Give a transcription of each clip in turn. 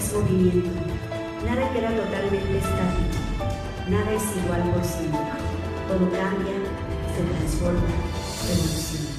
es movimiento. Nada queda totalmente estático. Nada es igual por siempre. Todo cambia, se transforma, se evoluciona.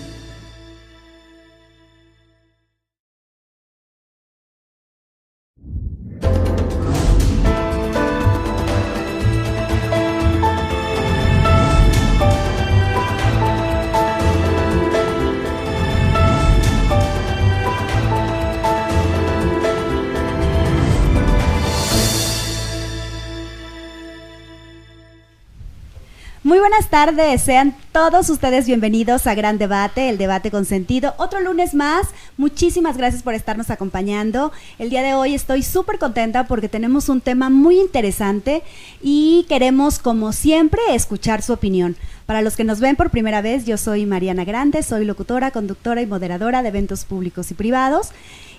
Muy buenas tardes, sean todos ustedes bienvenidos a Gran Debate, el debate con sentido. Otro lunes más, muchísimas gracias por estarnos acompañando. El día de hoy estoy súper contenta porque tenemos un tema muy interesante y queremos, como siempre, escuchar su opinión. Para los que nos ven por primera vez, yo soy Mariana Grande, soy locutora, conductora y moderadora de eventos públicos y privados.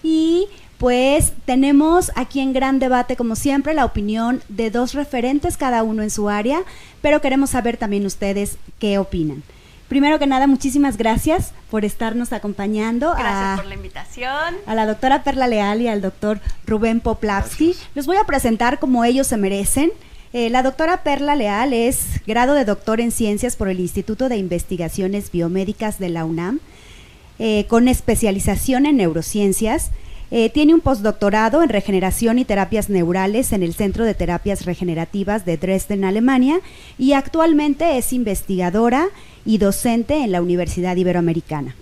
Y pues tenemos aquí en Gran Debate, como siempre, la opinión de dos referentes, cada uno en su área, pero queremos saber también ustedes qué opinan. Primero que nada, muchísimas gracias por estarnos acompañando. Gracias por la invitación. A la doctora Perla Leal y al doctor Rubén Poplavsky. Los voy a presentar como ellos se merecen. La doctora Perla Leal es grado de doctor en ciencias por el Instituto de Investigaciones Biomédicas de la UNAM, con especialización en neurociencias. Tiene un postdoctorado en regeneración y terapias neurales en el Centro de Terapias Regenerativas de Dresden, Alemania, y actualmente es investigadora y docente en la Universidad Iberoamericana.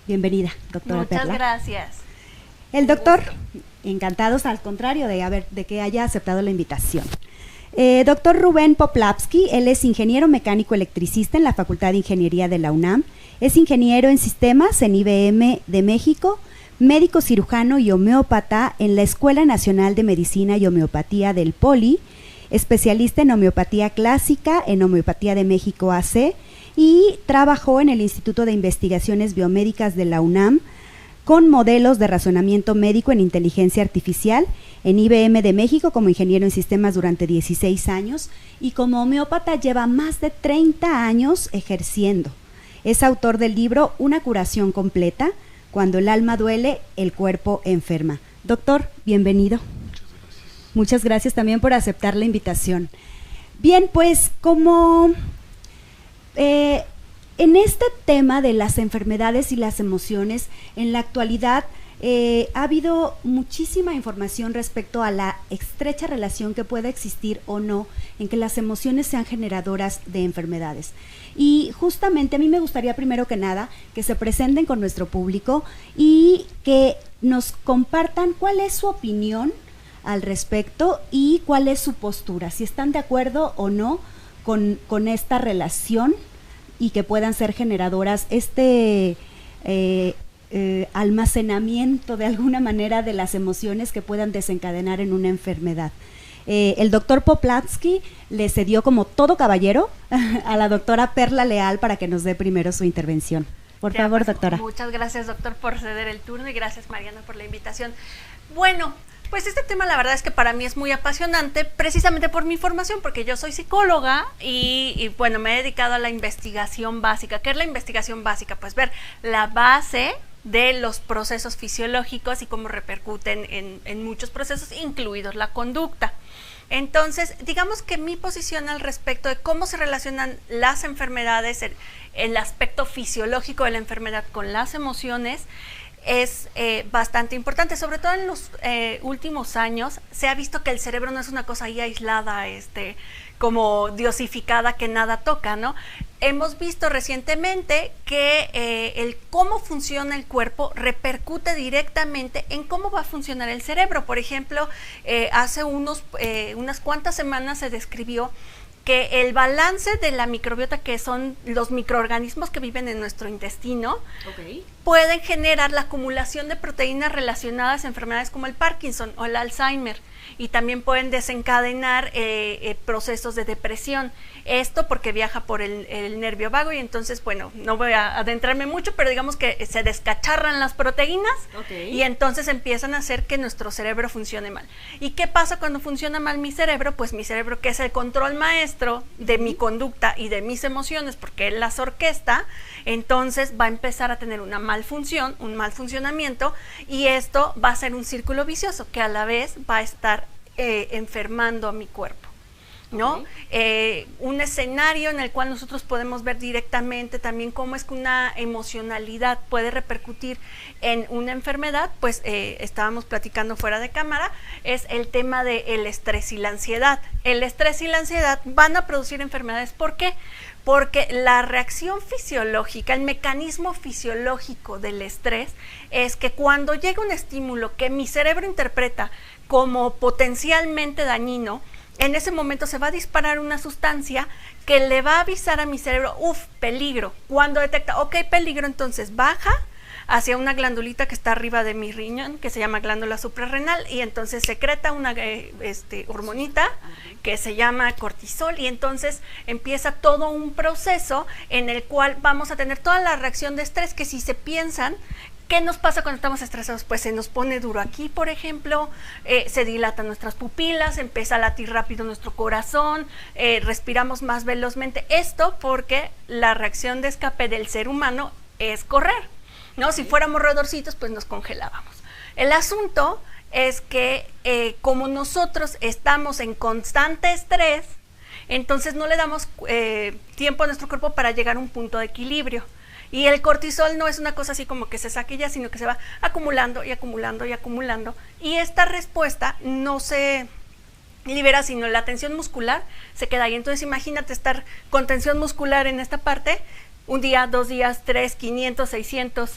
Bienvenida, doctora Perla. Muchas gracias. El doctor, encantados al contrario de que haya aceptado la invitación. Doctor Rubén Poplavsky, él es ingeniero mecánico electricista en la Facultad de Ingeniería de la UNAM, es ingeniero en sistemas en IBM de México, médico cirujano y homeópata en la Escuela Nacional de Medicina y Homeopatía del Poli, especialista en homeopatía clásica en Homeopatía de México AC, y trabajó en el Instituto de Investigaciones Biomédicas de la UNAM con modelos de razonamiento médico en inteligencia artificial en IBM de México como ingeniero en sistemas durante 16 años y como homeópata lleva más de 30 años ejerciendo. Es autor del libro Una curación completa, cuando el alma duele, el cuerpo enferma. Doctor, bienvenido. Muchas gracias. Muchas gracias también por aceptar la invitación. Bien, pues como en este tema de las enfermedades y las emociones, en la actualidad ha habido muchísima información respecto a la estrecha relación que puede existir o no en que las emociones sean generadoras de enfermedades. Y justamente a mí me gustaría primero que nada que se presenten con nuestro público y que nos compartan cuál es su opinión al respecto y cuál es su postura, si están de acuerdo o no con esta relación y que puedan ser generadoras almacenamiento de alguna manera de las emociones que puedan desencadenar en una enfermedad. El doctor Poplavsky le cedió como todo caballero a la doctora Perla Leal para que nos dé primero su intervención. Por favor, doctora. Muchas gracias, doctor, por ceder el turno y gracias, Mariana, por la invitación. Bueno, pues este tema la verdad es que para mí es muy apasionante, precisamente por mi formación, porque yo soy psicóloga y bueno, me he dedicado a la investigación básica. ¿Qué es la investigación básica? Pues ver la base de los procesos fisiológicos y cómo repercuten en muchos procesos, incluidos la conducta. Entonces, digamos que mi posición al respecto de cómo se relacionan las enfermedades, el aspecto fisiológico de la enfermedad con las emociones, es bastante importante. Sobre todo en los últimos años se ha visto que el cerebro no es una cosa ahí aislada, como diosificada que nada toca, ¿no? Hemos visto recientemente que el cómo funciona el cuerpo repercute directamente en cómo va a funcionar el cerebro. Por ejemplo, hace unas cuantas semanas se describió que el balance de la microbiota, que son los microorganismos que viven en nuestro intestino, pueden generar la acumulación de proteínas relacionadas a enfermedades como el Parkinson o el Alzheimer, y también pueden desencadenar procesos de depresión. Esto porque viaja por el nervio vago y entonces, bueno, no voy a adentrarme mucho, pero digamos que se descacharran las proteínas y entonces empiezan a hacer que nuestro cerebro funcione mal. ¿Y qué pasa cuando funciona mal mi cerebro? Pues mi cerebro, que es el control maestro de mi conducta y de mis emociones, porque él las orquesta, entonces va a empezar a tener una mala mal funcionamiento, y esto va a ser un círculo vicioso que a la vez va a estar enfermando a mi cuerpo, ¿no? Un escenario en el cual nosotros podemos ver directamente también cómo es que una emocionalidad puede repercutir en una enfermedad, pues estábamos platicando fuera de cámara, es el tema del estrés y la ansiedad. El estrés y la ansiedad van a producir enfermedades. ¿Por qué? Porque la reacción fisiológica, el mecanismo fisiológico del estrés es que cuando llega un estímulo que mi cerebro interpreta como potencialmente dañino, en ese momento se va a disparar una sustancia que le va a avisar a mi cerebro, peligro. Cuando detecta, peligro, entonces baja hacia una glandulita que está arriba de mi riñón, que se llama glándula suprarrenal, y entonces secreta una hormonita que se llama cortisol, y entonces empieza todo un proceso en el cual vamos a tener toda la reacción de estrés, que si se piensan, ¿qué nos pasa cuando estamos estresados? Pues se nos pone duro aquí, por ejemplo, se dilatan nuestras pupilas, empieza a latir rápido nuestro corazón, respiramos más velozmente. Esto porque la reacción de escape del ser humano es correr, ¿no? Si fuéramos roedorcitos, pues nos congelábamos. El asunto es que como nosotros estamos en constante estrés, entonces no le damos tiempo a nuestro cuerpo para llegar a un punto de equilibrio. Y el cortisol no es una cosa así como que se saque ya, sino que se va acumulando y acumulando y acumulando. Y esta respuesta no se libera, sino la tensión muscular se queda ahí. Entonces imagínate estar con tensión muscular en esta parte, un día, 2 días, 3, 500, 600.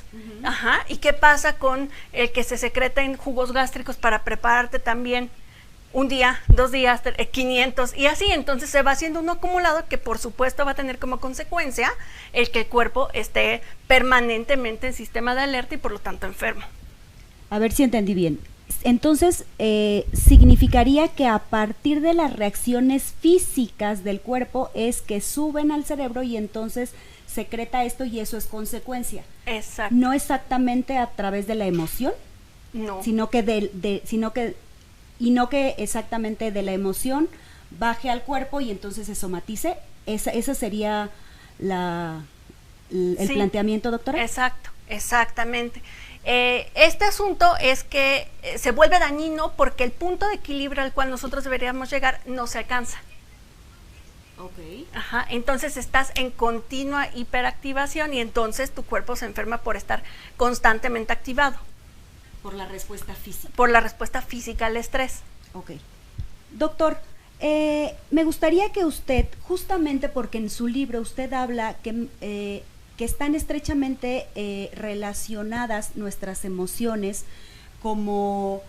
Ajá. ¿Y qué pasa con el que se secreta en jugos gástricos para prepararte también? Un día, 2 días, 500, y así. Entonces se va haciendo un acumulado que por supuesto va a tener como consecuencia el que el cuerpo esté permanentemente en sistema de alerta y por lo tanto enfermo. A ver si entendí bien. Entonces, significaría que a partir de las reacciones físicas del cuerpo es que suben al cerebro y entonces secreta esto, y eso es consecuencia. Exacto. No exactamente a través de la emoción, no, sino que y no que exactamente de la emoción baje al cuerpo y entonces se somatice. Esa sería el planteamiento, doctora. Exacto, exactamente. Este asunto es que se vuelve dañino porque el punto de equilibrio al cual nosotros deberíamos llegar no se alcanza. Okay. Ajá, entonces estás en continua hiperactivación y entonces tu cuerpo se enferma por estar constantemente activado. Por la respuesta física. Por la respuesta física al estrés. Ok. Doctor, me gustaría que usted, justamente porque en su libro usted habla que están estrechamente relacionadas nuestras emociones, como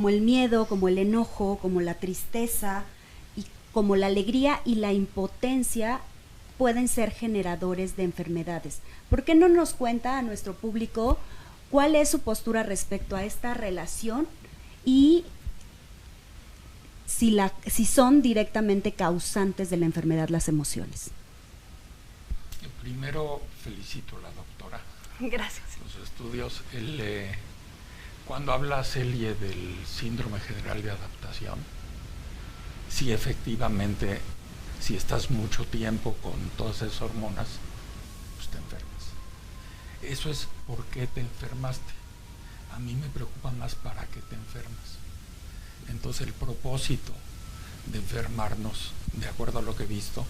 el miedo, como el enojo, como la tristeza, y como la alegría y la impotencia pueden ser generadores de enfermedades. ¿Por qué no nos cuenta a nuestro público cuál es su postura respecto a esta relación y si son directamente causantes de la enfermedad las emociones? Primero felicito a la doctora. Gracias. Los estudios, cuando habla Celie del síndrome general de adaptación, sí, efectivamente, si estás mucho tiempo con todas esas hormonas, pues te enfermas. Eso es por qué te enfermaste. A mí me preocupa más para qué te enfermas. Entonces el propósito de enfermarnos, de acuerdo a lo que he visto,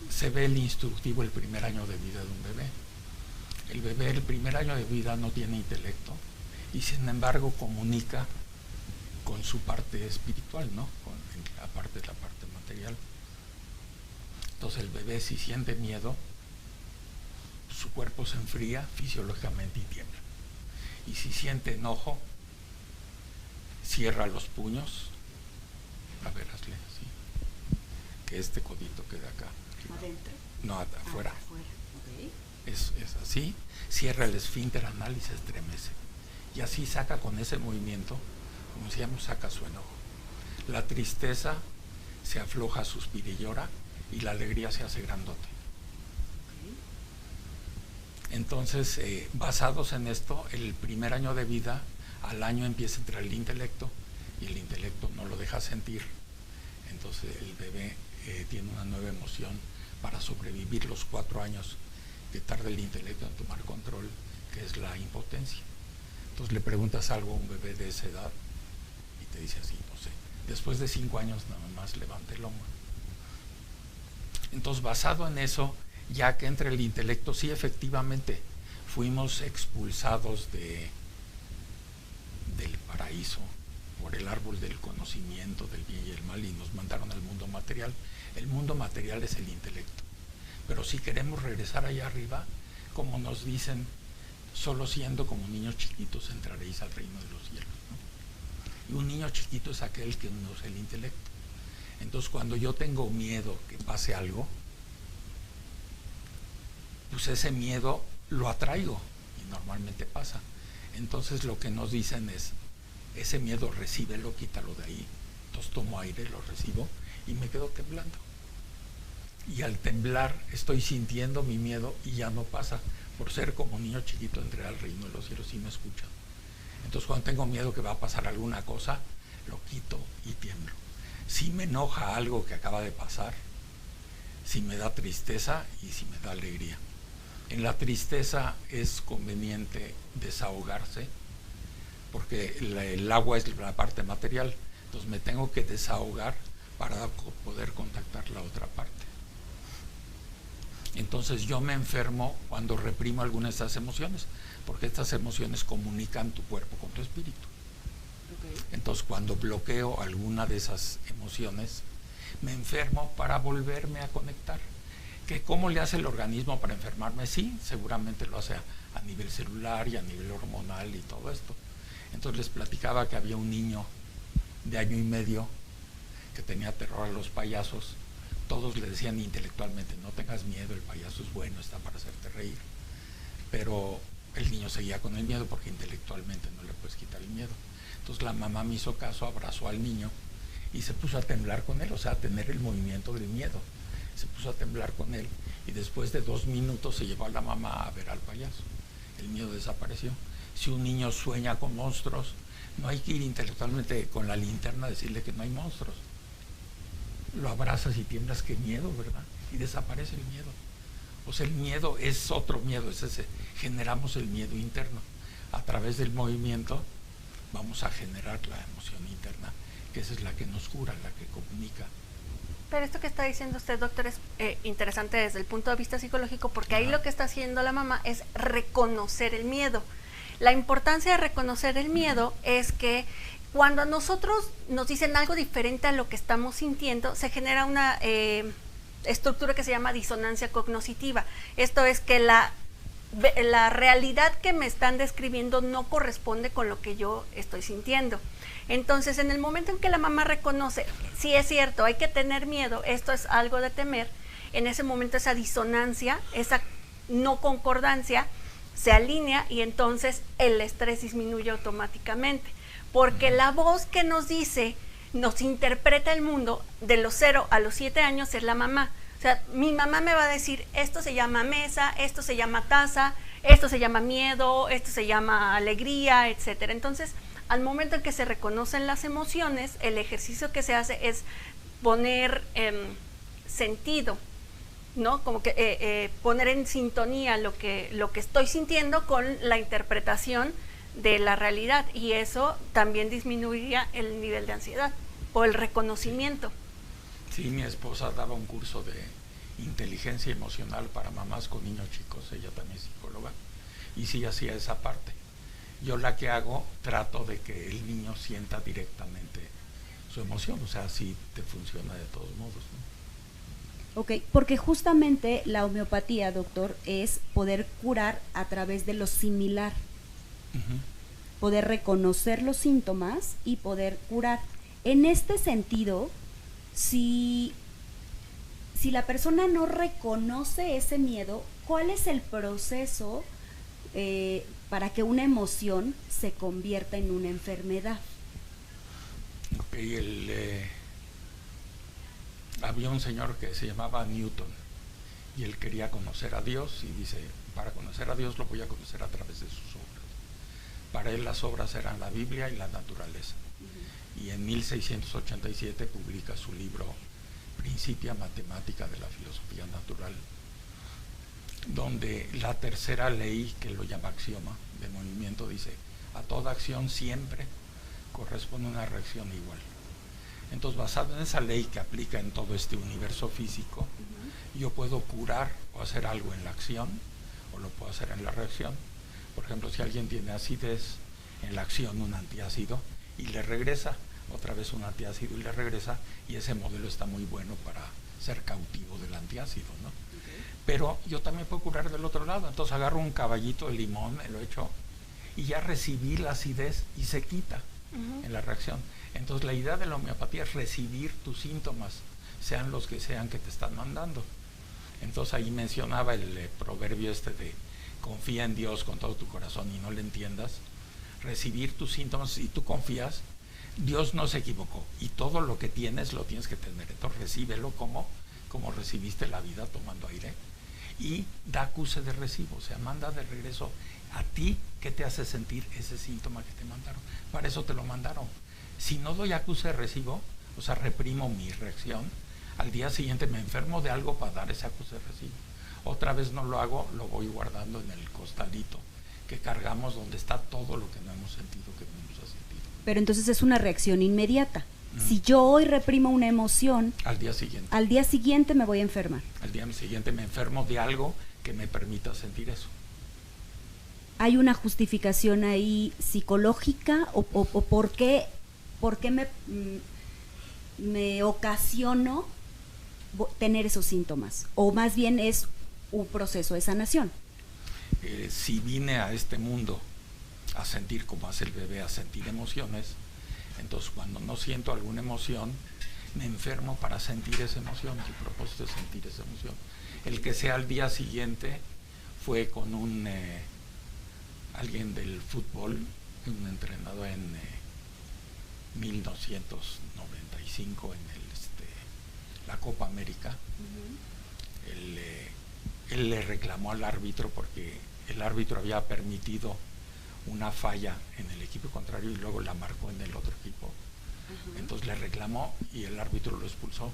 se ve el instructivo el primer año de vida de un bebé. El bebé el primer año de vida no tiene intelecto y sin embargo comunica con su parte espiritual, ¿no? Aparte de la parte material. Entonces el bebé, si siente miedo, su cuerpo se enfría fisiológicamente y tiembla. Y si siente enojo, cierra los puños. A ver, hazle así. Que este codito quede acá. ¿Adentro? No, afuera. Afuera. Okay. Es así. Cierra el esfínter anal y se estremece. Y así saca con ese movimiento, como decíamos, saca su enojo. La tristeza se afloja, suspira y llora, y la alegría se hace grandote. Entonces, basados en esto, el primer año de vida, al año empieza a entrar el intelecto, y el intelecto no lo deja sentir. Entonces el bebé tiene una nueva emoción para sobrevivir los 4 años que tarda el intelecto en tomar control, que es la impotencia. Entonces le preguntas algo a un bebé de esa edad y te dice así, no sé, después de 5 años nada más levanta el hombro. Entonces, basado en eso, ya que entre el intelecto, sí, efectivamente, fuimos expulsados del paraíso por el árbol del conocimiento del bien y el mal y nos mandaron al mundo material. El mundo material es el intelecto. Pero si queremos regresar allá arriba, como nos dicen, solo siendo como niños chiquitos entraréis al reino de los cielos, ¿no? Y un niño chiquito es aquel que no usa el intelecto. Entonces, cuando yo tengo miedo que pase algo, pues ese miedo lo atraigo y normalmente pasa. Entonces, lo que nos dicen es, ese miedo recíbelo, quítalo de ahí. Entonces tomo aire, lo recibo y me quedo temblando. Y al temblar estoy sintiendo mi miedo y ya no pasa. Por ser como niño chiquito entré al reino de los cielos y me escuchan. Entonces, cuando tengo miedo que va a pasar alguna cosa, lo quito y tiemblo. Si me enoja algo que acaba de pasar, si me da tristeza y si me da alegría. En la tristeza es conveniente desahogarse, porque el agua es la parte material, entonces me tengo que desahogar para poder contactar la otra parte. Entonces yo me enfermo cuando reprimo alguna de estas emociones, porque estas emociones comunican tu cuerpo con tu espíritu. Entonces, cuando bloqueo alguna de esas emociones, me enfermo para volverme a conectar. ¿Que cómo le hace el organismo para enfermarme? Sí, seguramente lo hace a nivel celular y a nivel hormonal y todo esto. Entonces les platicaba que había un niño de 1 año y medio que tenía terror a los payasos. Todos le decían intelectualmente, no tengas miedo, el payaso es bueno, está para hacerte reír. Pero el niño seguía con el miedo porque intelectualmente no le puedes quitar el miedo. Entonces la mamá me hizo caso, abrazó al niño y se puso a temblar con él, o sea, a tener el movimiento del miedo. Se puso a temblar con él y después de 2 minutos se llevó a la mamá a ver al payaso. El miedo desapareció. Si un niño sueña con monstruos, no hay que ir intelectualmente con la linterna a decirle que no hay monstruos. Lo abrazas y tiemblas, qué miedo, ¿verdad? Y desaparece el miedo. O sea, el miedo es otro miedo, es ese. Generamos el miedo interno. A través del movimiento vamos a generar la emoción interna, que esa es la que nos cura, la que comunica. Pero esto que está diciendo usted, doctor, es interesante desde el punto de vista psicológico, porque ahí lo que está haciendo la mamá es reconocer el miedo. La importancia de reconocer el miedo es que cuando a nosotros nos dicen algo diferente a lo que estamos sintiendo, se genera una estructura que se llama disonancia cognitiva. Esto es que la realidad que me están describiendo no corresponde con lo que yo estoy sintiendo. Entonces, en el momento en que la mamá reconoce, sí es cierto, hay que tener miedo, esto es algo de temer, en ese momento esa disonancia, esa no concordancia, se alinea y entonces el estrés disminuye automáticamente. Porque la voz que nos dice, nos interpreta el mundo de los 0 a los 7 años es la mamá. O sea, mi mamá me va a decir, esto se llama mesa, esto se llama taza, esto se llama miedo, esto se llama alegría, etcétera. Entonces, al momento en que se reconocen las emociones, el ejercicio que se hace es poner sentido, ¿no? Como que poner en sintonía lo que estoy sintiendo con la interpretación de la realidad, y eso también disminuiría el nivel de ansiedad o el reconocimiento. Sí, mi esposa daba un curso de inteligencia emocional para mamás con niños chicos, ella también es psicóloga, y sí hacía esa parte. Yo la que hago, trato de que el niño sienta directamente su emoción, o sea, sí te funciona de todos modos, ¿no? Ok, porque justamente la homeopatía, doctor, es poder curar a través de lo similar. Poder reconocer los síntomas y poder curar. En este sentido, si la persona no reconoce ese miedo, ¿cuál es el proceso para que una emoción se convierta en una enfermedad? Ok, había un señor que se llamaba Newton y él quería conocer a Dios y dice, para conocer a Dios lo voy a conocer a través de sus obras. Para él las obras eran la Biblia y la naturaleza. Y en 1687 publica su libro Principia Mathematica de la Filosofía Natural. donde la tercera ley, que lo llama axioma de movimiento, dice: a toda acción siempre corresponde una reacción igual. Entonces, basado en esa ley que aplica en todo este universo físico, yo puedo curar o hacer algo en la acción, o lo puedo hacer en la reacción. Por ejemplo, si alguien tiene acidez, en la acción un antiácido, y le regresa otra vez un antiácido y le regresa, y ese modelo está muy bueno para ser cautivo del antiácido, ¿no? Pero yo también puedo curar del otro lado. Entonces agarro un caballito de limón, me lo echo, y ya recibí la acidez y se quita en la reacción. Entonces la idea de la homeopatía es recibir tus síntomas, sean los que sean que te están mandando. Entonces ahí mencionaba el proverbio este de: confía en Dios con todo tu corazón y no le entiendas. Recibir tus síntomas, si tú confías, Dios no se equivocó, y todo lo que tienes lo tienes que tener. Entonces recíbelo como recibiste la vida tomando aire, y da acuse de recibo, o sea, manda de regreso a ti qué te hace sentir ese síntoma que te mandaron. Para eso te lo mandaron. Si no doy acuse de recibo, o sea, reprimo mi reacción, al día siguiente me enfermo de algo para dar ese acuse de recibo. Otra vez no lo hago, lo voy guardando en el costalito que cargamos, donde está todo lo que no hemos sentido, que no hemos sentido. Pero entonces es una reacción inmediata. Si yo hoy reprimo una emoción, al día siguiente me voy a enfermar. Al día siguiente me enfermo de algo que me permita sentir eso. ¿Hay una justificación ahí psicológica o por qué me ocasiono tener esos síntomas? ¿O más bien es un proceso de sanación? Si vine a este mundo a sentir como hace el bebé, a sentir emociones, entonces cuando no siento alguna emoción, me enfermo para sentir esa emoción. El propósito es sentir esa emoción. El que sea al día siguiente fue con alguien del fútbol, un entrenador en 1995 en la Copa América. Él le reclamó al árbitro porque el árbitro había permitido una falla en el equipo contrario y luego la marcó en el otro equipo. Entonces le reclamó y el árbitro lo expulsó.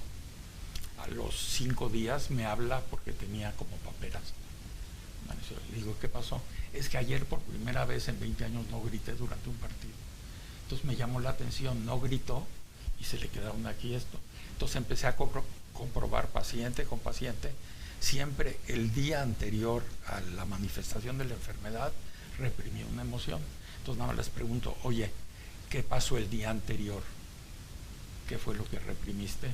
A los 5 días me habla porque tenía como paperas. Le digo: ¿qué pasó? Es que ayer por primera vez en 20 años no grité durante un partido. Entonces me llamó la atención, no gritó y se le quedaron aquí esto. Entonces empecé a comprobar paciente con paciente, siempre el día anterior a la manifestación de la enfermedad reprimió una emoción. Entonces nada más les pregunto: oye, ¿qué pasó el día anterior? ¿Qué fue lo que reprimiste?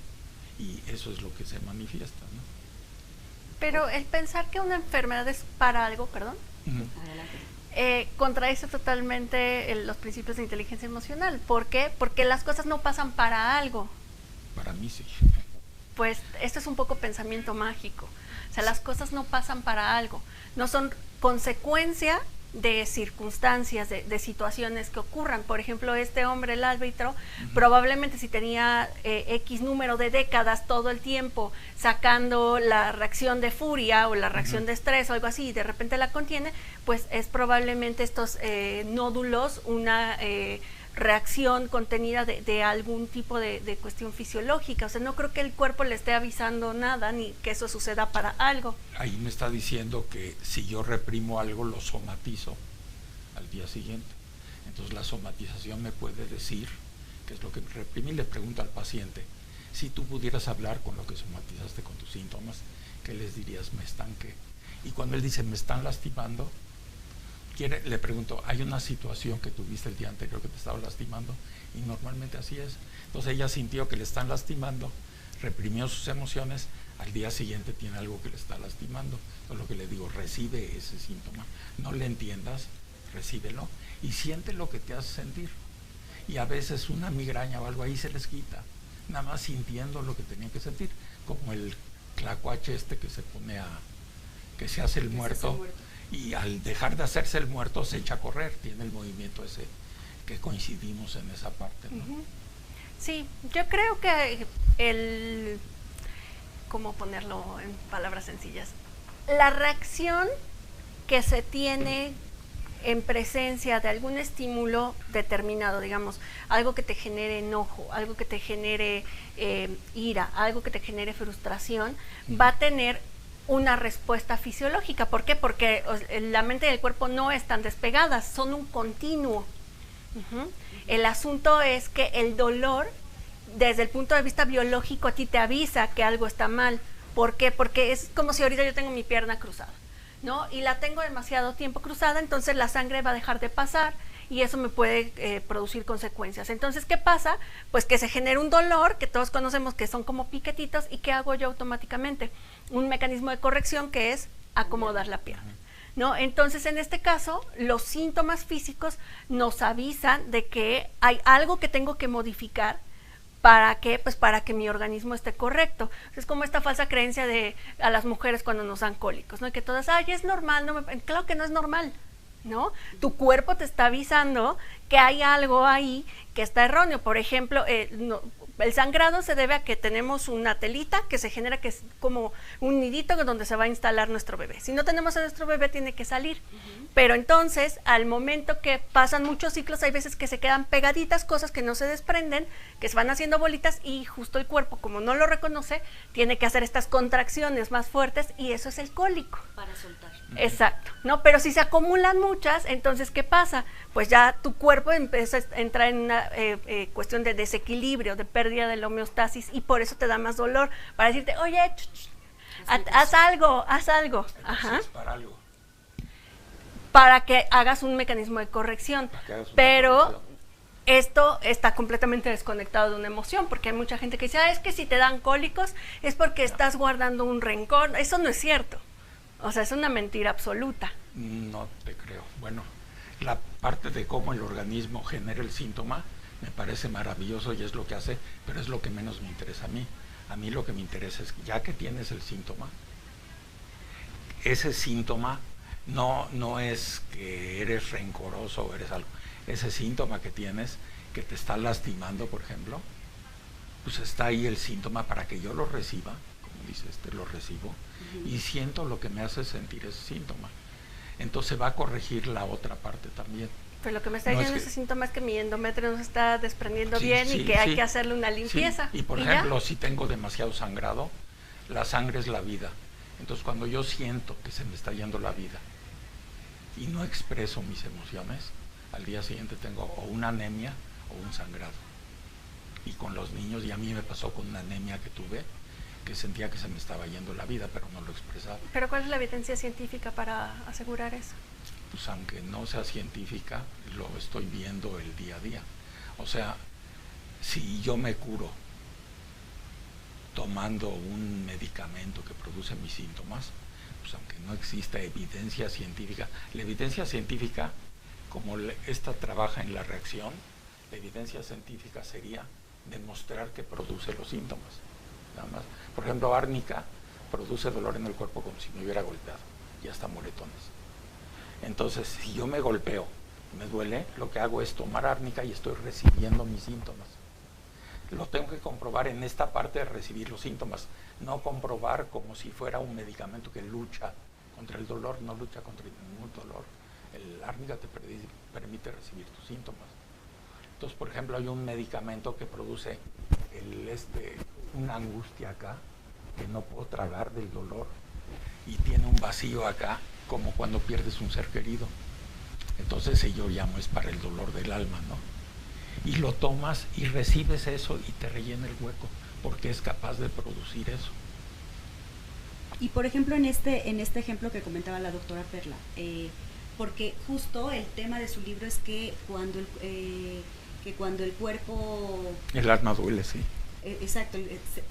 Y eso es lo que se manifiesta, ¿no? Pero el pensar que una enfermedad es para algo, perdón, contradice totalmente los principios de inteligencia emocional. ¿Por qué? Porque las cosas no pasan para algo. Para mí sí. Pues esto es un poco pensamiento mágico. O sea, las cosas no pasan para algo, no son consecuencia de circunstancias, de situaciones que ocurran. Por ejemplo, este hombre, el árbitro, probablemente si tenía X número de décadas todo el tiempo sacando la reacción de furia o la reacción de estrés o algo así, y de repente la contiene, pues es probablemente estos nódulos, una reacción contenida de algún tipo de cuestión fisiológica. O sea, no creo que el cuerpo le esté avisando nada, ni que eso suceda para algo. Ahí me está diciendo que si yo reprimo algo, lo somatizo al día siguiente. Entonces la somatización me puede decir qué es lo que reprimí. Le pregunto al paciente: si tú pudieras hablar con lo que somatizaste, con tus síntomas, ¿qué les dirías? Me estanqué. Y cuando él dice: me están lastimando, le pregunto: ¿hay una situación que tuviste el día anterior que te estaba lastimando? Y normalmente así es. Entonces ella sintió que le están lastimando, reprimió sus emociones, al día siguiente tiene algo que le está lastimando. Entonces lo que le digo: recibe ese síntoma, no le entiendas, recíbelo y siente lo que te hace sentir. Y a veces una migraña o algo ahí se les quita, nada más sintiendo lo que tenían que sentir, como el tlacuache que se pone que se hace el muerto. Y al dejar de hacerse el muerto se echa a correr, tiene el movimiento ese que coincidimos en esa parte, ¿no? Sí, yo creo que ¿cómo ponerlo en palabras sencillas? La reacción que se tiene en presencia de algún estímulo determinado, digamos, algo que te genere enojo, algo que te genere ira, algo que te genere frustración, va a tener una respuesta fisiológica. ¿Por qué? Porque la mente y el cuerpo no están despegadas, son un continuo. El asunto es que el dolor, desde el punto de vista biológico, a ti te avisa que algo está mal. ¿Por qué? Porque es como si ahorita yo tengo mi pierna cruzada, ¿no? Y la tengo demasiado tiempo cruzada, entonces la sangre va a dejar de pasar y eso me puede producir consecuencias. Entonces, ¿qué pasa? Pues que se genera un dolor que todos conocemos que son como piquetitos. ¿Y qué hago yo automáticamente? Un mecanismo de corrección que es acomodar la pierna, ¿no? Entonces, en este caso, los síntomas físicos nos avisan de que hay algo que tengo que modificar. ¿Para qué? Pues para que mi organismo esté correcto. Es como esta falsa creencia de a las mujeres cuando nos dan cólicos, ¿no? Que todas, ay, es normal. No claro que no es normal, ¿no? Tu cuerpo te está avisando que hay algo ahí que está erróneo. Por ejemplo, el sangrado se debe a que tenemos una telita que se genera, que es como un nidito donde se va a instalar nuestro bebé. Si no tenemos a nuestro bebé, tiene que salir. Pero entonces, al momento que pasan muchos ciclos, hay veces que se quedan pegaditas, cosas que no se desprenden, que se van haciendo bolitas, y justo el cuerpo, como no lo reconoce, tiene que hacer estas contracciones más fuertes, y eso es el cólico. Para soltar. Exacto, ¿no? Pero si se acumulan muchas, entonces, ¿qué pasa? Pues ya tu cuerpo empieza a entrar en una cuestión de desequilibrio, de pérdida de la homeostasis, y por eso te da más dolor, para decirte, oye, haz algo. Ajá. Para algo. Para que hagas un mecanismo de corrección. Pero esto está completamente desconectado de una emoción, porque hay mucha gente que dice, es que si te dan cólicos es porque estás guardando un rencor. Eso no es cierto. O sea, es una mentira absoluta. No te creo. Bueno, la parte de cómo el organismo genera el síntoma me parece maravilloso y es lo que hace, pero es lo que menos me interesa a mí. A mí lo que me interesa es que ya que tienes el síntoma, ese síntoma no es que eres rencoroso o eres algo. Ese síntoma que tienes, que te está lastimando, por ejemplo, pues está ahí el síntoma para que yo lo reciba, como dices, te lo recibo, y siento lo que me hace sentir ese síntoma. Entonces va a corregir la otra parte también. Pero lo que me está diciendo ese síntoma es que mi endometrio no se está desprendiendo bien y que hay que hacerle una limpieza. Sí. Y por ejemplo, si tengo demasiado sangrado, la sangre es la vida. Entonces cuando yo siento que se me está yendo la vida y no expreso mis emociones, al día siguiente tengo o una anemia o un sangrado. Y con los niños, y a mí me pasó con una anemia que tuve, que sentía que se me estaba yendo la vida, pero no lo expresaba. ¿Pero cuál es la evidencia científica para asegurar eso? Pues aunque no sea científica, lo estoy viendo el día a día. O sea, si yo me curo tomando un medicamento que produce mis síntomas, pues aunque no exista evidencia científica, la evidencia científica, como esta trabaja en la reacción, la evidencia científica sería demostrar que produce los síntomas. Nada más. Por ejemplo, árnica produce dolor en el cuerpo como si me hubiera golpeado, y hasta moretones. Entonces, si yo me golpeo, me duele, lo que hago es tomar árnica y estoy recibiendo mis síntomas. Lo tengo que comprobar en esta parte de recibir los síntomas, no comprobar como si fuera un medicamento que lucha contra el dolor, no lucha contra ningún dolor. El árnica te permite recibir tus síntomas. Entonces, por ejemplo, hay un medicamento que produce una angustia acá, que no puedo tragar del dolor, y tiene un vacío acá, como cuando pierdes un ser querido. Entonces, yo llamo es para el dolor del alma, ¿no? Y lo tomas y recibes eso y te rellena el hueco, porque es capaz de producir eso. Y por ejemplo, en este ejemplo que comentaba la doctora Perla, porque justo el tema de su libro es que cuando el cuerpo... El alma duele, sí. Exacto,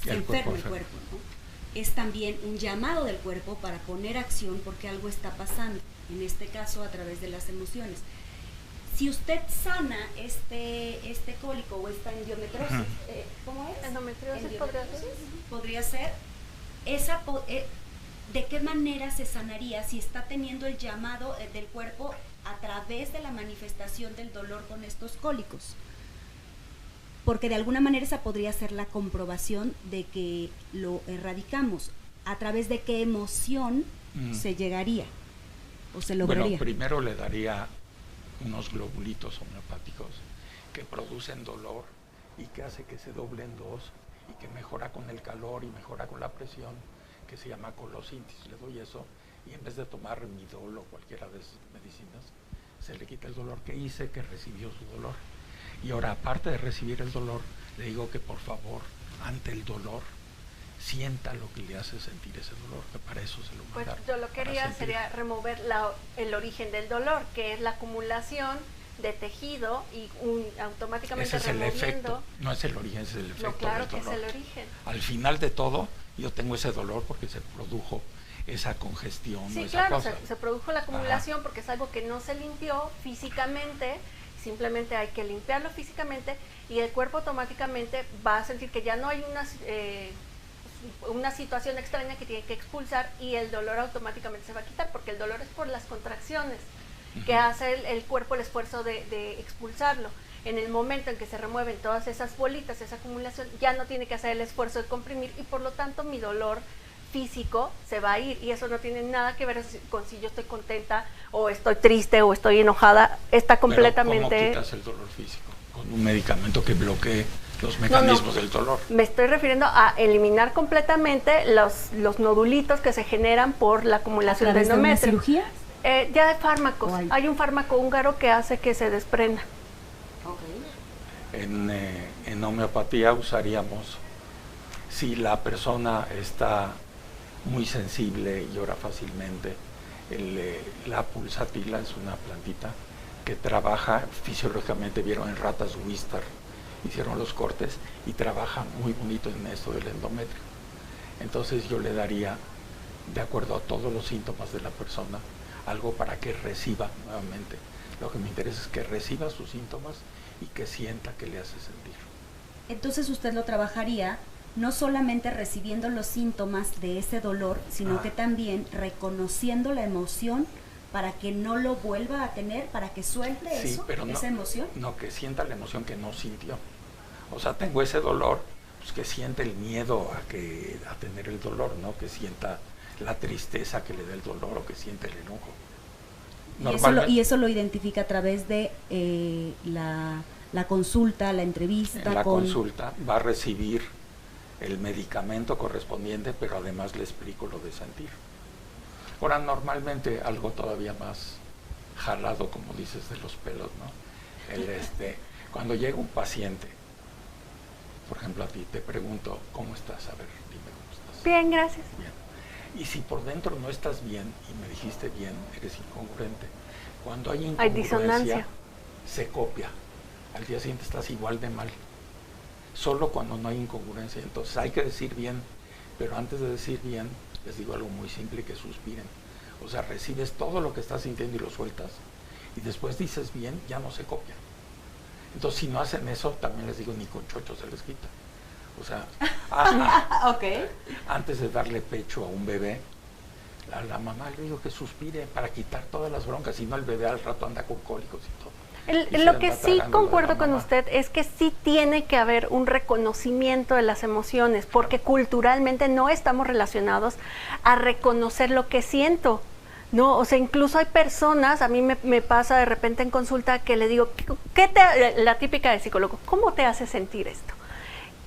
se enferma el cuerpo, ¿no? Es también un llamado del cuerpo para poner acción porque algo está pasando, en este caso a través de las emociones. Si usted sana este cólico o esta endometriosis, ¿cómo es? Endometriosis podría ser. ¿De qué manera se sanaría si está teniendo el llamado del cuerpo a través de la manifestación del dolor con estos cólicos? Porque de alguna manera esa podría ser la comprobación de que lo erradicamos. ¿A través de qué emoción se llegaría o se lograría? Bueno, primero le daría unos globulitos homeopáticos que producen dolor y que hace que se doble en dos y que mejora con el calor y mejora con la presión que se llama colosintis. Le doy eso y en vez de tomar Midol o cualquiera de esas medicinas, se le quita el dolor. ¿Qué hice? Que recibió su dolor. Y ahora, aparte de recibir el dolor, le digo que por favor, ante el dolor, sienta lo que le hace sentir ese dolor, que para eso se lo Pues mandaron. yo lo que haría sería remover el origen del dolor, que es la acumulación de tejido y automáticamente ese es el removiendo. efecto, no es el origen, es el efecto. No, claro del que es dolor. el origen. Al final de todo, yo tengo ese dolor porque se produjo esa congestión. Sí, esa claro, cosa. se produjo la acumulación porque es algo que no se limpió físicamente, simplemente hay que limpiarlo físicamente y el cuerpo automáticamente va a sentir que ya no hay una situación extraña que tiene que expulsar y el dolor automáticamente se va a quitar, porque el dolor es por las contracciones que hace el cuerpo el esfuerzo de expulsarlo. En el momento en que se remueven todas esas bolitas, esa acumulación, ya no tiene que hacer el esfuerzo de comprimir y por lo tanto mi dolor físico se va a ir, y eso no tiene nada que ver con si yo estoy contenta o estoy triste o estoy enojada, está completamente... Pero ¿cómo quitas el dolor físico? Con un medicamento que bloquee los mecanismos del dolor. Me estoy refiriendo a eliminar completamente los nodulitos que se generan por la acumulación de ¿De una endometrio. cirugía? Ya de fármacos. Hay un fármaco húngaro que hace que se desprenda. En homeopatía usaríamos, si la persona está muy sensible y llora fácilmente, la pulsatila es una plantita que trabaja fisiológicamente, vieron en ratas Wistar, hicieron los cortes y trabaja muy bonito en esto del endometrio. Entonces yo le daría, de acuerdo a todos los síntomas de la persona, algo para que reciba nuevamente. Lo que me interesa es que reciba sus síntomas y que sienta que le hace sentir. Entonces usted lo trabajaría no solamente recibiendo los síntomas de ese dolor, sino que también reconociendo la emoción para que no lo vuelva a tener, para que suelte Sí, pero esa emoción. No, que sienta la emoción que no sintió. O sea, tengo ese dolor, pues que siente el miedo a tener el dolor, ¿no? Que sienta la tristeza que le da el dolor o que siente el enojo. Y eso lo identifica a través de la consulta, la entrevista. En la consulta va a recibir el medicamento correspondiente, pero además le explico lo de sentir. Ahora, normalmente algo todavía más jalado, como dices, de los pelos, ¿no? Cuando llega un paciente, por ejemplo a ti, te pregunto, ¿cómo estás? A ver, dime cómo estás. Bien, gracias. Bien. Y si por dentro no estás bien y me dijiste bien, eres incongruente. Cuando hay incongruencia, disonancia. se copia. Al día siguiente estás igual de mal. Solo cuando no hay incongruencia. Entonces hay que decir bien, pero antes de decir bien, les digo algo muy simple, que suspiren. O sea, recibes todo lo que estás sintiendo y lo sueltas, y después dices bien, ya no se copia. Entonces, si no hacen eso, también les digo, ni con chocho se les quita. O sea, antes de darle pecho a un bebé, la mamá le digo que suspire para quitar todas las broncas, si no el bebé al rato anda con cólicos y todo. Lo que sí concuerdo con usted es que sí tiene que haber un reconocimiento de las emociones, porque culturalmente no estamos relacionados a reconocer lo que siento, ¿no? O sea, incluso hay personas, a mí me pasa de repente en consulta que le digo, la típica de psicólogo, ¿cómo te hace sentir esto?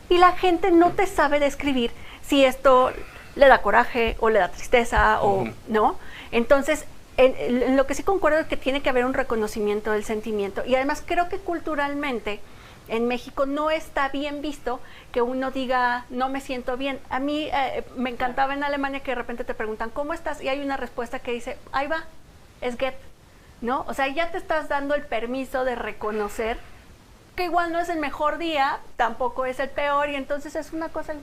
Y la gente no te sabe describir si esto le da coraje o le da tristeza o no. Entonces, en lo que sí concuerdo es que tiene que haber un reconocimiento del sentimiento, y además creo que culturalmente en México no está bien visto que uno diga no me siento bien. A mí me encantaba en Alemania que de repente te preguntan ¿cómo estás? Y hay una respuesta que dice ahí va, es get, ¿no? O sea, ya te estás dando el permiso de reconocer que igual no es el mejor día, tampoco es el peor, y entonces es una cosa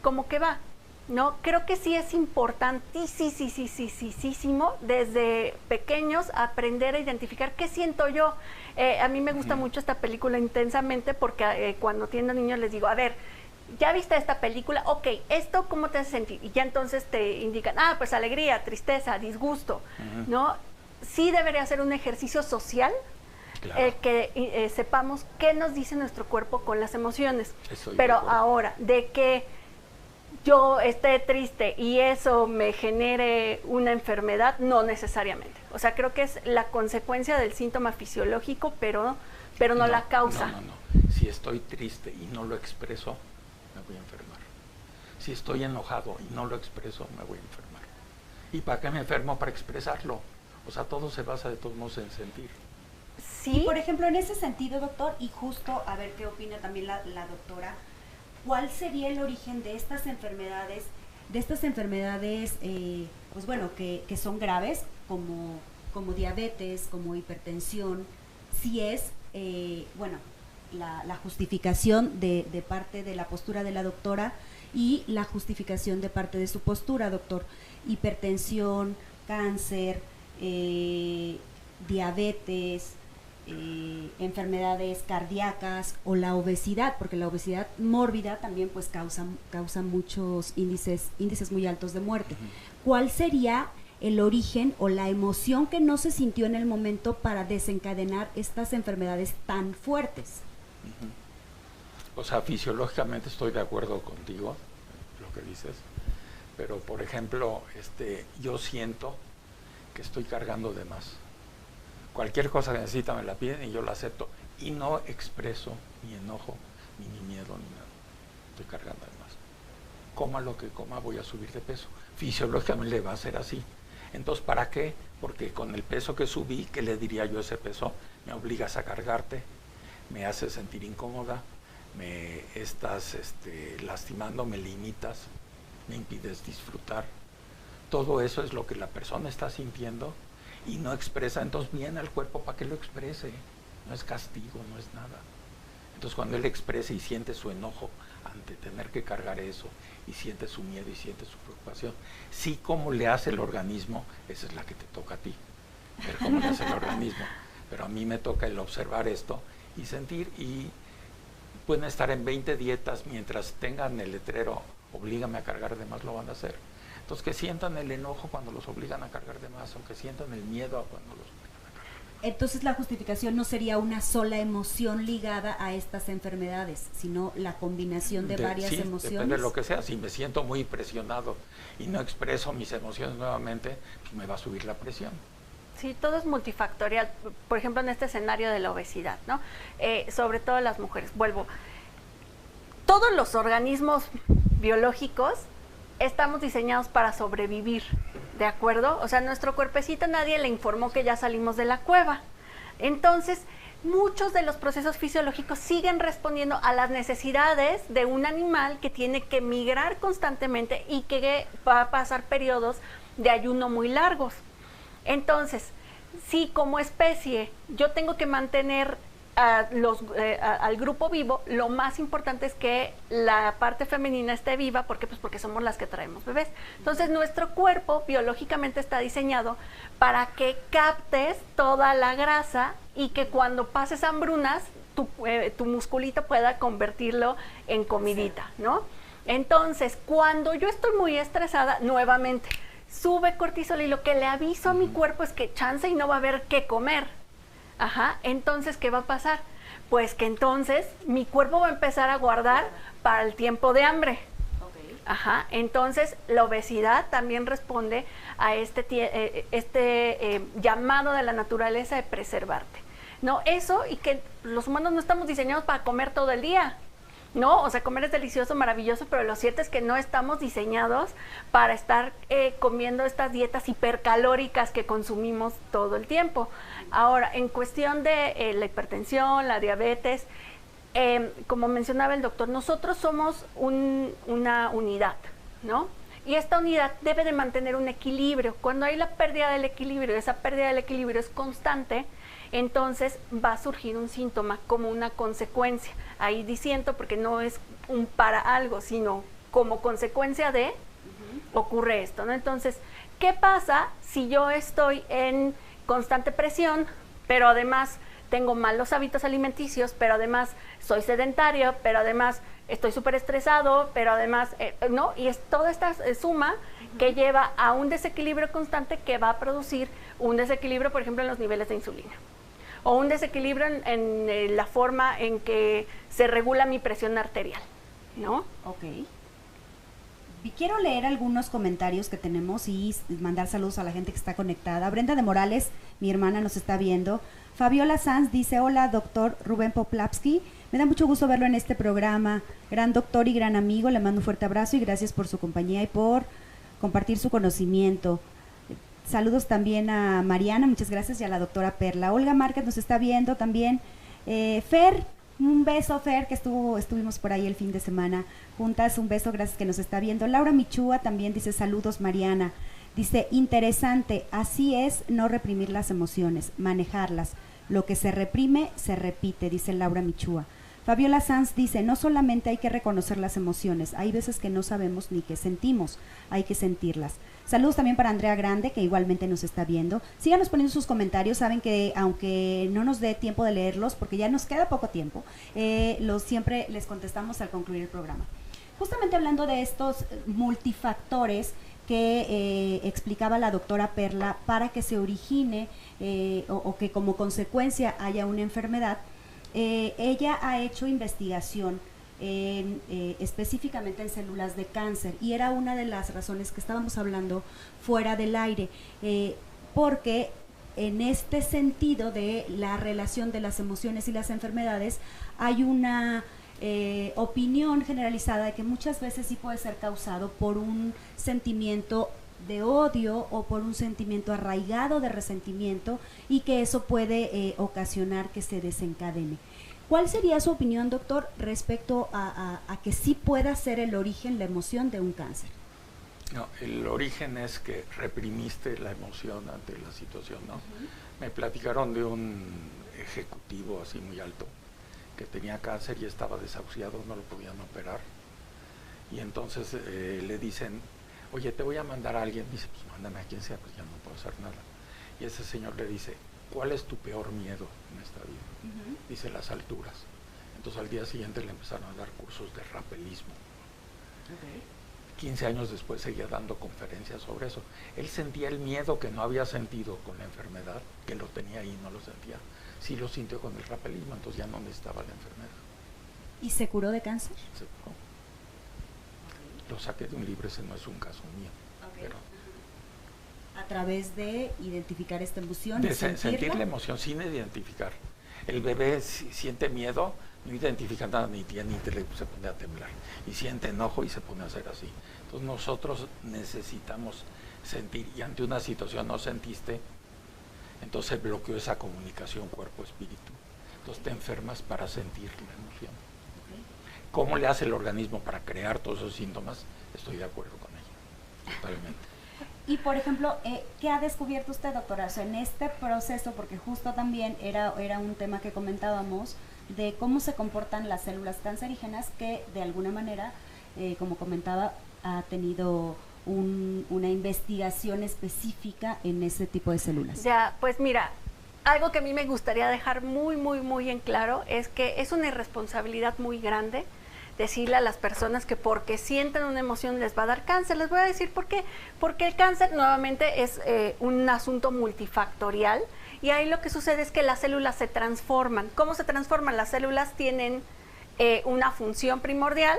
como que va. No, creo que sí es importantísimo desde pequeños aprender a identificar qué siento yo. A mí me gusta mucho esta película Intensamente, porque cuando atiendo niños les digo, a ver, ¿ya viste esta película? Ok, ¿esto cómo te hace sentir? Y ya entonces te indican, pues alegría, tristeza, disgusto, ¿no? Sí debería ser un ejercicio social, claro, que sepamos qué nos dice nuestro cuerpo con las emociones. Pero ahora, de que yo esté triste y eso me genere una enfermedad, no necesariamente. O sea, creo que es la consecuencia del síntoma fisiológico, pero no la causa. No. Si estoy triste y no lo expreso, me voy a enfermar. Si estoy enojado y no lo expreso, me voy a enfermar. ¿Y para qué me enfermo? Para expresarlo. O sea, todo se basa de todos modos en sentir. Sí. Y por ejemplo, en ese sentido, doctor, y justo a ver qué opina también la doctora, ¿cuál sería el origen de estas enfermedades? Pues bueno, que son graves, como diabetes, como hipertensión, si es, bueno, la justificación de parte de la postura de la doctora y la justificación de parte de su postura, doctor. Hipertensión, cáncer, diabetes, enfermedades cardíacas o la obesidad, porque la obesidad mórbida también pues causa muchos índices muy altos de muerte. ¿Cuál sería el origen o la emoción que no se sintió en el momento para desencadenar estas enfermedades tan fuertes? O sea, fisiológicamente estoy de acuerdo contigo, lo que dices, pero por ejemplo, yo siento que estoy cargando de más. Cualquier cosa que necesita me la piden y yo la acepto. Y no expreso ni enojo, ni miedo, ni nada. Estoy cargando de más. Coma lo que coma, voy a subir de peso. Fisiológicamente va a ser así. Entonces, ¿para qué? Porque con el peso que subí, ¿qué le diría yo a ese peso? Me obligas a cargarte, me haces sentir incómoda, me estás lastimando, me limitas, me impides disfrutar. Todo eso es lo que la persona está sintiendo y no expresa. Entonces viene al cuerpo para que lo exprese. No es castigo, no es nada. Entonces cuando él expresa y siente su enojo ante tener que cargar eso, y siente su miedo y siente su preocupación, sí, cómo le hace el organismo, esa es la que te toca a ti, ver cómo le hace el organismo. Pero a mí me toca el observar esto y sentir, y pueden estar en 20 dietas, mientras tengan el letrero, oblígame a cargar de más, lo van a hacer. Entonces que sientan el enojo cuando los obligan a cargar de más, o que sientan el miedo cuando los obligan a cargar de más. Entonces la justificación no sería una sola emoción ligada a estas enfermedades, sino la combinación de varias emociones. Depende de lo que sea. Si me siento muy presionado y no expreso mis emociones nuevamente, pues me va a subir la presión. Sí, todo es multifactorial. Por ejemplo, en este escenario de la obesidad, ¿no? Sobre todo las mujeres. Vuelvo. Todos los organismos biológicos estamos diseñados para sobrevivir, ¿de acuerdo? O sea, nuestro cuerpecito nadie le informó que ya salimos de la cueva. Entonces, muchos de los procesos fisiológicos siguen respondiendo a las necesidades de un animal que tiene que migrar constantemente y que va a pasar periodos de ayuno muy largos. Entonces, si como especie yo tengo que mantener al grupo vivo, lo más importante es que la parte femenina esté viva. ¿Por qué? Pues porque somos las que traemos bebés. Entonces nuestro cuerpo biológicamente está diseñado para que captes toda la grasa y que cuando pases hambrunas tu musculito pueda convertirlo en comidita, ¿no? Entonces cuando yo estoy muy estresada, nuevamente sube cortisol y lo que le aviso a mi cuerpo es que chance y no va a haber qué comer. Ajá, entonces, ¿qué va a pasar? Pues que entonces mi cuerpo va a empezar a guardar para el tiempo de hambre. Okay. Ajá, entonces la obesidad también responde a llamado de la naturaleza de preservarte. No, eso, y que los humanos no estamos diseñados para comer todo el día. No, o sea, comer es delicioso, maravilloso, pero lo cierto es que no estamos diseñados para estar comiendo estas dietas hipercalóricas que consumimos todo el tiempo. Ahora, en cuestión de la hipertensión, la diabetes, como mencionaba el doctor, nosotros somos una unidad, ¿no? Y esta unidad debe de mantener un equilibrio. Cuando hay la pérdida del equilibrio, esa pérdida del equilibrio es constante, entonces va a surgir un síntoma como una consecuencia. Ahí diciendo, porque no es un para algo, sino como consecuencia de ocurre esto, ¿no? Entonces, ¿qué pasa si yo estoy en constante presión, pero además tengo malos hábitos alimenticios, pero además soy sedentario, pero además estoy súper estresado, pero además, ¿no? Y es toda esta suma que lleva a un desequilibrio constante que va a producir un desequilibrio, por ejemplo, en los niveles de insulina. O un desequilibrio en la forma en que se regula mi presión arterial, ¿no? Ok. Y quiero leer algunos comentarios que tenemos y mandar saludos a la gente que está conectada. Brenda de Morales, mi hermana, nos está viendo. Fabiola Sanz dice, hola doctor Rubén Poplavsky, me da mucho gusto verlo en este programa, gran doctor y gran amigo, le mando un fuerte abrazo y gracias por su compañía y por compartir su conocimiento. Saludos también a Mariana, muchas gracias, y a la doctora Perla. Olga Márquez nos está viendo también. Fer, un beso, Fer, que estuvimos por ahí el fin de semana juntas, un beso, gracias que nos está viendo. Laura Michúa también dice, saludos Mariana. Dice, interesante, así es no reprimir las emociones, manejarlas. Lo que se reprime, se repite, dice Laura Michúa. Fabiola Sanz dice, no solamente hay que reconocer las emociones, hay veces que no sabemos ni qué sentimos, hay que sentirlas. Saludos también para Andrea Grande, que igualmente nos está viendo. Síganos poniendo sus comentarios, saben que aunque no nos dé tiempo de leerlos, porque ya nos queda poco tiempo, siempre les contestamos al concluir el programa. Justamente hablando de estos multifactores que explicaba la doctora Perla para que se origine o que como consecuencia haya una enfermedad, ella ha hecho investigación específicamente en células de cáncer y era una de las razones que estábamos hablando fuera del aire, porque en este sentido de la relación de las emociones y las enfermedades hay una opinión generalizada de que muchas veces sí puede ser causado por un sentimiento de odio o por un sentimiento arraigado de resentimiento y que eso puede ocasionar que se desencadene. ¿Cuál sería su opinión, doctor, respecto a que sí pueda ser el origen, la emoción de un cáncer? No, el origen es que reprimiste la emoción ante la situación, ¿no? Me platicaron de un ejecutivo así muy alto que tenía cáncer y estaba desahuciado, no lo podían operar. Y entonces le dicen, oye, te voy a mandar a alguien. Dice, pues mándame a quien sea, pues ya no puedo hacer nada. Y ese señor le dice, ¿cuál es tu peor miedo en esta vida? Dice, las alturas. Entonces al día siguiente le empezaron a dar cursos de rapelismo. 15 años después seguía dando conferencias sobre eso. Él sentía el miedo que no había sentido con la enfermedad, que lo tenía ahí y no lo sentía. Sí lo sintió con el rapelismo, entonces ya no necesitaba la enfermedad. ¿Y se curó de cáncer? Se curó. Lo saqué de un libro, ese no es un caso mío. Pero a través de identificar esta emoción. De sentir la emoción sin identificar. El bebé siente miedo, no identifica nada, ni tiene intelecto, se pone a temblar. Y siente enojo y se pone a hacer así. Entonces nosotros necesitamos sentir, y ante una situación no sentiste, entonces bloqueó esa comunicación cuerpo-espíritu. Entonces te enfermas para sentir la emoción. ¿Cómo le hace el organismo para crear todos esos síntomas? Estoy de acuerdo con ella, totalmente. Y por ejemplo, ¿qué ha descubierto usted, doctora? O sea, en este proceso, porque justo también era un tema que comentábamos, de cómo se comportan las células cancerígenas, que de alguna manera, como comentaba, ha tenido una investigación específica en ese tipo de células. Ya, pues mira, algo que a mí me gustaría dejar muy en claro es que es una irresponsabilidad muy grande decirle a las personas que porque sienten una emoción les va a dar cáncer. Les voy a decir por qué. Porque el cáncer nuevamente es un asunto multifactorial y ahí lo que sucede es que las células se transforman. ¿Cómo se transforman? Las células tienen una función primordial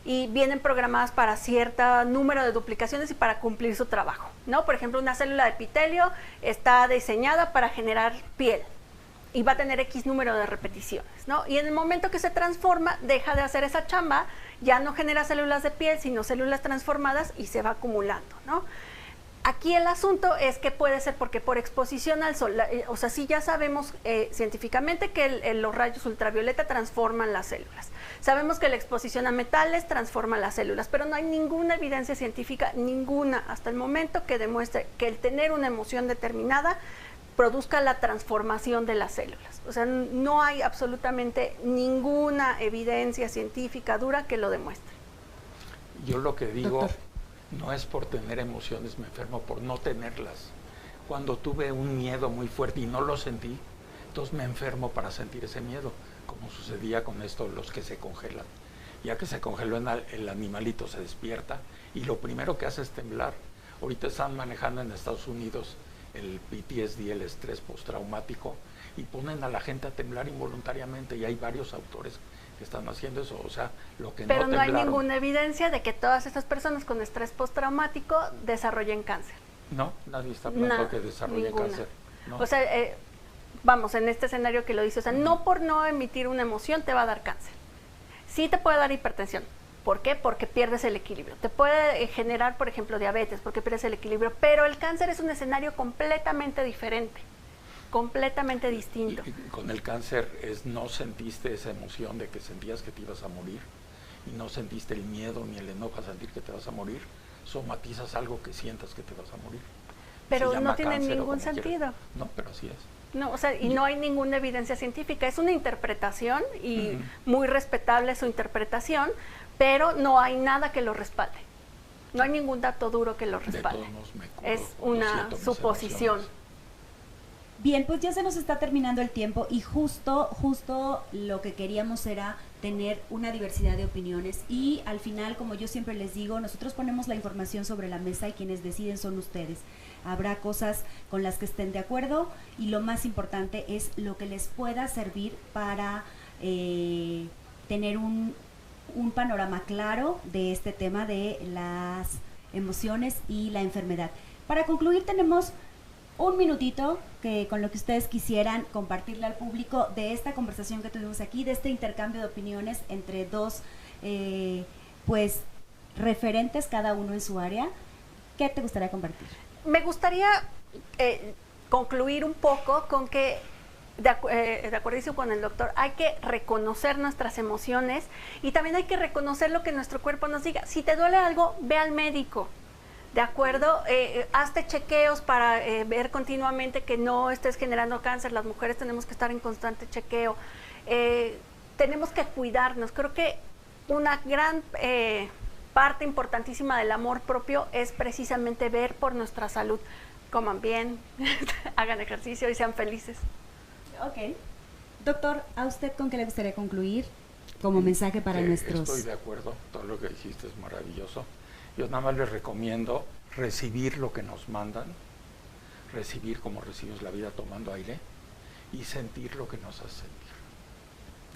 y vienen programadas para cierto número de duplicaciones y para cumplir su trabajo, ¿no? Por ejemplo, una célula de epitelio está diseñada para generar piel y va a tener X número de repeticiones, ¿no? Y en el momento que se transforma, deja de hacer esa chamba, ya no genera células de piel, sino células transformadas y se va acumulando, ¿no? Aquí el asunto es que puede ser porque por exposición al sol, o sea, sí ya sabemos científicamente que los rayos ultravioleta transforman las células. Sabemos que la exposición a metales transforma las células, pero no hay ninguna evidencia científica, ninguna hasta el momento, que demuestre que el tener una emoción determinada produzca la transformación de las células. O sea, no hay absolutamente ninguna evidencia científica dura que lo demuestre. Yo lo que digo, no es por tener emociones, me enfermo por no tenerlas. Cuando tuve un miedo muy fuerte y no lo sentí, entonces me enfermo para sentir ese miedo, como sucedía con esto, los que se congelan. Ya que se congeló, el animalito se despierta y lo primero que hace es temblar. Ahorita están manejando en Estados Unidos el PTSD, el estrés postraumático, y ponen a la gente a temblar involuntariamente, y hay varios autores que están haciendo eso, o sea, lo que pero no hay temblaron, ninguna evidencia de que todas estas personas con estrés postraumático desarrollen cáncer. No, nadie está hablando que desarrolle ninguna. cáncer. No. O sea, vamos, en este escenario que lo dice, o sea, no por no emitir una emoción te va a dar cáncer. Sí te puede dar hipertensión. ¿Por qué? Porque pierdes el equilibrio. Te puede generar, por ejemplo, diabetes, porque pierdes el equilibrio, pero el cáncer es un escenario completamente diferente, completamente distinto. Y con el cáncer no sentiste esa emoción de que sentías que te ibas a morir, y no sentiste el miedo ni el enojo a sentir que te vas a morir, somatizas algo que sientas que te vas a morir. Pero no tiene ningún sentido. No, pero así es. No, o sea, y no hay ninguna evidencia científica, es una interpretación y muy respetable su interpretación, pero no hay nada que lo respalde. No hay ningún dato duro que lo respalde. Es una suposición. Bien, pues ya se nos está terminando el tiempo y justo lo que queríamos era tener una diversidad de opiniones y al final, como yo siempre les digo, nosotros ponemos la información sobre la mesa y quienes deciden son ustedes. Habrá cosas con las que estén de acuerdo y lo más importante es lo que les pueda servir para tener un panorama claro de este tema de las emociones y la enfermedad. Para concluir tenemos un minutito con lo que ustedes quisieran compartirle al público de esta conversación que tuvimos aquí, de este intercambio de opiniones entre dos pues referentes cada uno en su área. ¿Qué te gustaría compartir? Me gustaría concluir un poco con que de acuerdo con el doctor, hay que reconocer nuestras emociones y también hay que reconocer lo que nuestro cuerpo nos diga. Si te duele algo, ve al médico, ¿de acuerdo? Hazte chequeos para ver continuamente que no estés generando cáncer. Las mujeres tenemos que estar en constante chequeo. Tenemos que cuidarnos. Creo que una gran parte importantísima del amor propio es precisamente ver por nuestra salud. Coman bien, hagan ejercicio y sean felices. Ok. Doctor, ¿a usted con qué le gustaría concluir como mensaje para nuestros...? Estoy de acuerdo, todo lo que dijiste es maravilloso. Yo nada más les recomiendo recibir lo que nos mandan, recibir como recibimos la vida tomando aire y sentir lo que nos hace sentir.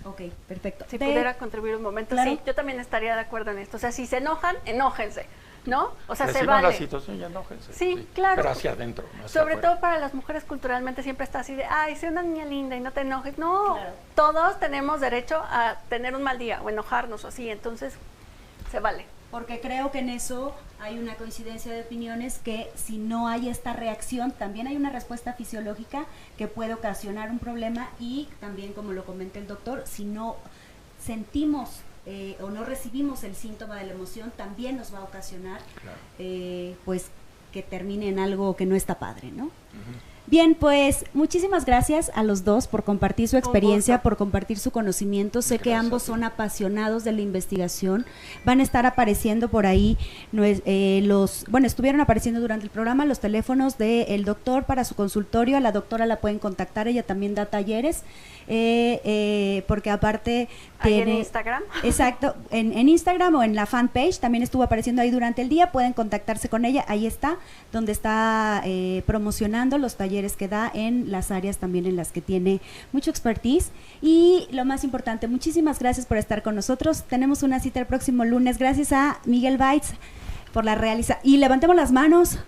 Ok, perfecto. Si pudiera contribuir un momento, ¿claro? Sí, yo también estaría de acuerdo en esto. O sea, si se enojan, enójense, ¿no? O sea, reciban se vale. La situación y enójense. Sí, claro. Pero hacia adentro, no hacia Sobre afuera. todo para las mujeres culturalmente siempre está así de, ay, soy una niña linda y no te enojes. No, claro. Todos tenemos derecho a tener un mal día o enojarnos o así, entonces se vale. Porque creo que en eso hay una coincidencia de opiniones que si no hay esta reacción, también hay una respuesta fisiológica que puede ocasionar un problema y también, como lo comenta el doctor, si no sentimos o no recibimos el síntoma de la emoción, también nos va a ocasionar claro. Pues que termine en algo que no está padre, ¿no? Bien, pues muchísimas gracias a los dos por compartir su experiencia, por compartir su conocimiento. Sé que ambos son apasionados de la investigación. Van a estar apareciendo por ahí estuvieron apareciendo durante el programa los teléfonos del doctor para su consultorio. A la doctora la pueden contactar, ella también da talleres. Porque aparte tiene, en Instagram. Exacto, en Instagram o en la fanpage también estuvo apareciendo ahí durante el día, pueden contactarse con ella, ahí está, donde está promocionando los talleres que da en las áreas también en las que tiene mucho expertise. Y lo más importante, muchísimas gracias por estar con nosotros. Tenemos una cita el próximo lunes. Gracias a Miguel Baitz por la y levantemos las manos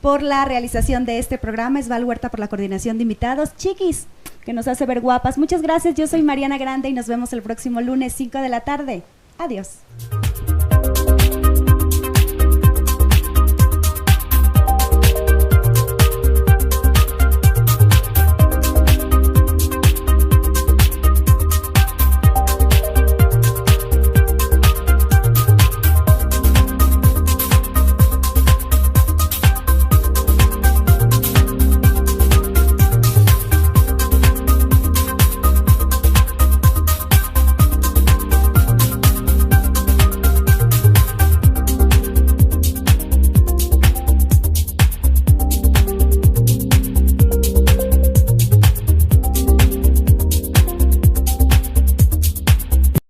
por la realización de este programa. Esval Huerta por la coordinación de invitados. Chiquis, que nos hace ver guapas. Muchas gracias, yo soy Mariana Grande y nos vemos el próximo lunes 5 de la tarde. Adiós.